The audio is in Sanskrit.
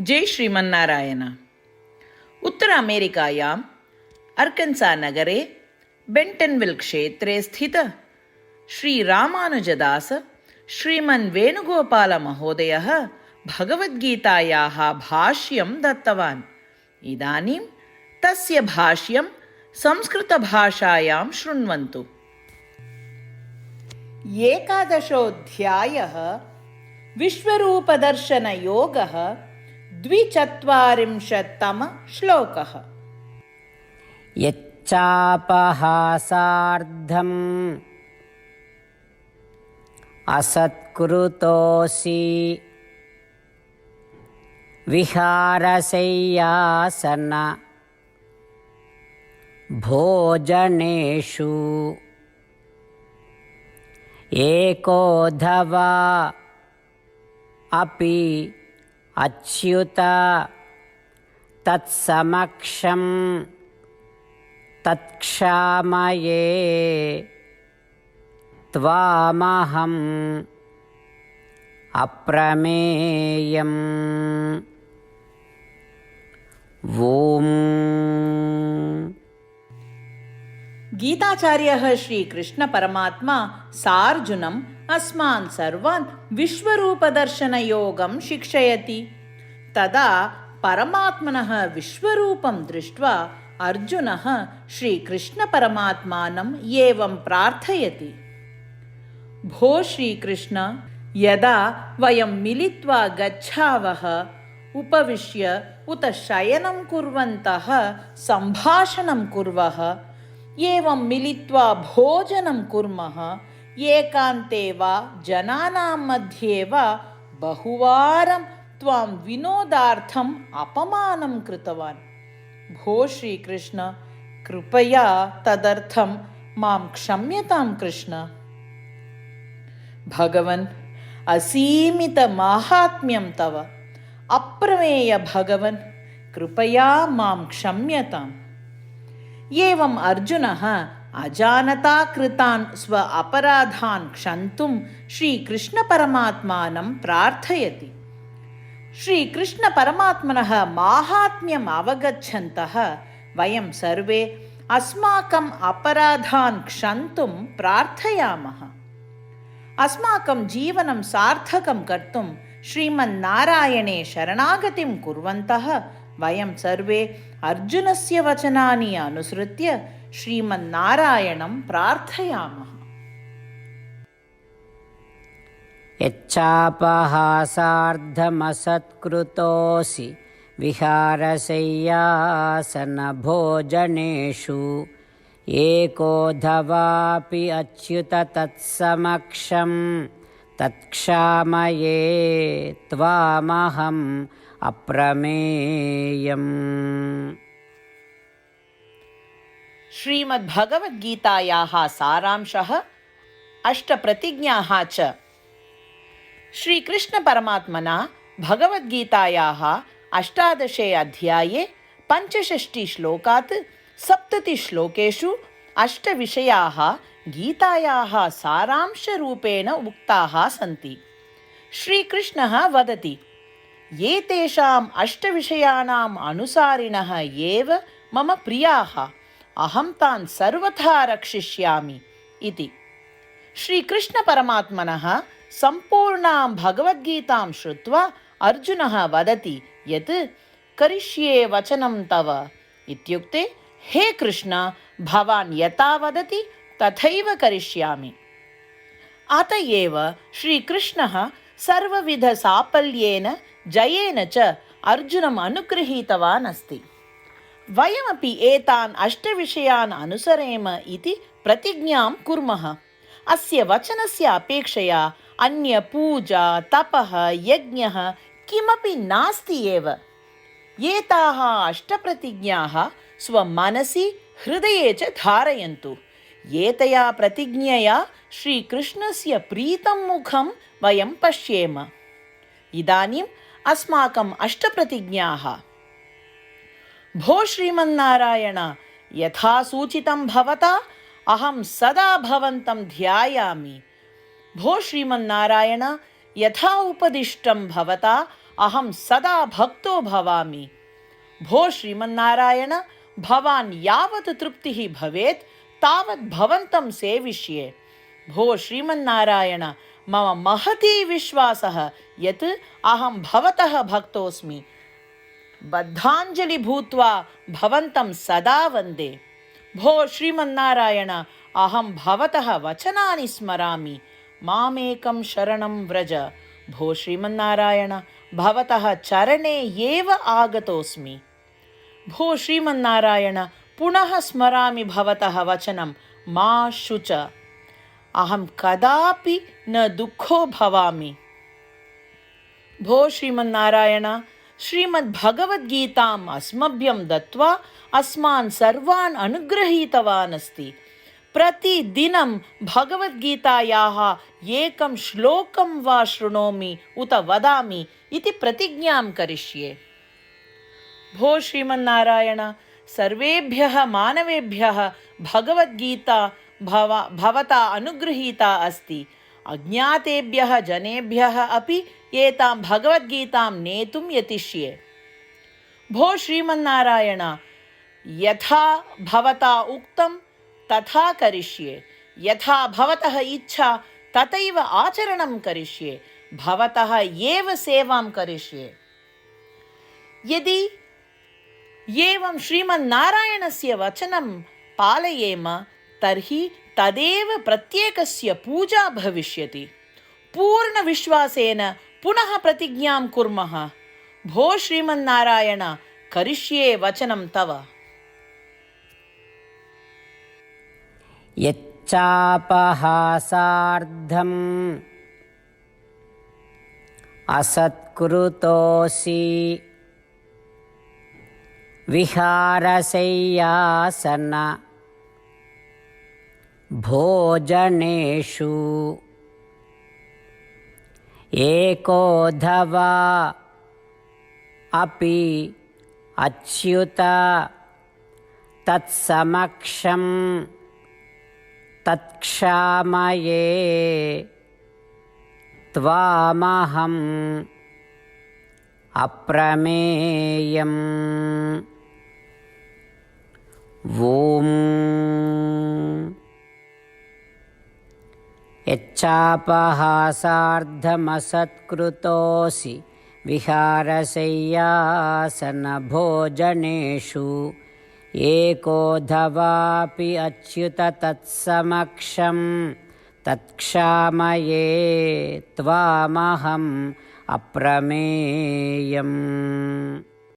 जय श्रीमन्नारायण। उत्तर अमेरिकायाम् अर्कन्सा नगरे बेण्टन्विल् क्षेत्रे स्थित श्रीरामानुजदास श्रीमन् वेणुगोपालमहोदयः भगवद्गीतायाः भाष्यं दत्तवान्। इदानीं तस्य भाष्यं संस्कृतभाषायां शृण्वन्तु। 11. विश्वरूपदर्शनयोगः 42. श्लोकः। यच्चापहासार्धम् असत्कृतोऽसि विहारशय्यासन भोजनेषु एकोऽथवा अपि अच्युत तत्समक्षं तत्क्षामये त्वामहम् अप्रमेयम्। ओम्। गीताचार्यः श्रीकृष्ण परमात्मा सार्जुनम् अस्मान् सर्वान् विश्वरूपदर्शनयोगं शिक्षयति। तदा परमात्मनः विश्वरूपं दृष्ट्वा अर्जुनः श्रीकृष्णपरमात्मानं एवं प्रार्थयति। भो श्रीकृष्ण, यदा वयं मिलित्वा गच्छावः, उपविश्य उत शयनं कुर्वन्तः सम्भाषणं कुर्वः, एवं मिलित्वा भोजनं कुर्मः, एकान्ते वा जनानां मध्ये वा बहुवारं त्वां विनोदार्थम् अपमानं कृतवान्। भो श्रीकृष्ण, कृपया तदर्थं मां क्षम्यतां कृष्ण। भगवन्, असीमितमाहात्म्यं तव, अप्रमेय भगवन्, कृपया मां क्षम्यताम्। एवं अर्जुनः अजानता कृतान् स्व अपराधान् क्षन्तुं श्रीकृष्णपरमात्मानं प्रार्थयति। श्रीकृष्णपरमात्मनः माहात्म्यम् अवगच्छन्तः वयं सर्वे अस्माकम् अपराधान् क्षन्तुं प्रार्थयामः। अस्माकं जीवनं सार्थकं कर्तुं श्रीमन्नारायणे शरणागतिं कुर्वन्तः वयं सर्वे अर्जुनस्य वचनानि अनुसृत्य श्रीमन्नारायणं प्रार्थयामः। यच्चापहासार्धमसत्कृतोऽसि विहारशय्यासनभोजनेषु एकोऽथवापि अच्युत तत्समक्षं तत्क्षामये त्वामहम् अप्रमेयम्। श्रीमद्भगवद्गीतायाः सारांशः, अष्टप्रतिज्ञाः च। श्रीकृष्णपरमात्मना भगवद्गीतायाः 18 अध्याये 65 श्लोकात् 70 श्लोकेषु 8 विषयाः गीतायाः सारांशरूपेण उक्ताः सन्ति। श्रीकृष्णः वदति, एतेषाम् 8 विषयाणाम् अनुसारिणः एव मम प्रियाः, अहं तान् सर्वथा रक्षिष्यामि इति। श्रीकृष्णपरमात्मनः सम्पूर्णां भगवद्गीतां श्रुत्वा अर्जुनः वदति यत् करिष्ये वचनं तव इत्युक्ते, हे कृष्ण, भवान् यथा वदति तथैव करिष्यामि। अत एव श्रीकृष्णः सर्वविधसाफल्येन जयेन च अर्जुनम् अनुगृहीतवान् अस्ति। वयमपि एतान् 8 विषयान् अनुसरेम इति प्रतिज्ञां कुर्मः। अस्य वचनस्य अपेक्षया अन्य पूजा, तपः, यज्ञः किमपि नास्ति एव। एताः 8 प्रतिज्ञाः स्वमनसि हृदये च धारयन्तु। एतया प्रतिज्ञया श्रीकृष्णस्य प्रीतं मुखं वयं पश्येम। इदानीम् अस्माकम् 8 प्रतिज्ञाः। भो श्रीमन्नारायण, यथा सूचितं भवता अहं सदा भवन्तं ध्यायामि। भो श्रीमन्नारायण, यथा उपदिष्टं भवता अहं सदा भक्तो भवामि। भो श्रीमन्नारायण, भवान् यावत् तृप्तिः भवेत् तावत् भवन्तं सेविष्ये। भो श्रीमन्नारायण, मम महती विश्वासः यत् अहं भवतः भक्तोऽस्मि। बद्धाञ्जलि भूत्वा भवन्तं सदा वन्दे। भो श्रीमन्नारायण, अहं भवतः वचनानि स्मरामि। मामेकं शरणं व्रज। भो श्रीमन्नारायण, भवतः चरणे एव आगतोऽस्मि। भो श्रीमन्नारायण, पुनः स्मरामि भवतः वचनं, मा शुच। अहं कदापि न दुःखो भवामि। भो श्रीमन्नारायण, श्रीमद्भगवद्गीताम् अस्मभ्यं दत्त्वा अस्मान् सर्वान् अनुगृहीतवान् अस्ति। प्रतिदिनं भगवद्गीतायाः एकं श्लोकं वा शृणोमि उत वदामि इति प्रतिज्ञां करिष्ये। भो श्रीमन्नारायण, सर्वेभ्यः मानवेभ्यः भगवद्गीता भवता अनुगृहीता अस्ति। अज्ञातेभ्यः जनेभ्यः अपि एतां भगवद्गीतां नेतुं यतिष्ये। भो श्रीमन्नारायण, यथा भवता उक्तं तथा करिष्ये। यथा भवतः इच्छा तथैव आचरणं करिष्ये। भवतः एव सेवां करिष्ये। यदि एवं श्रीमन्नारायणस्य वचनं पालयेम तर्हि तदेव प्रत्येकस्य पूजा भविष्यति। पूर्णविश्वासेन पुनः प्रतिज्ञां कुर्मः। भो श्रीमन्नारायण, करिष्ये वचनं तव। यच्चापहासार्धम् असत्कृतोऽसि विहारशय्यासन भोजनेषु एकोऽथवा अपि अच्युत तत्समक्षं तत्क्षामये त्वामहम् अप्रमेयम्। ॐ यच्चापहासार्धमसत्कृतोऽसि विहारशय्यासनभोजनेषु एकोऽथवापि अच्युत तत्समक्षं तत्क्षामये त्वामहम् अप्रमेयम्।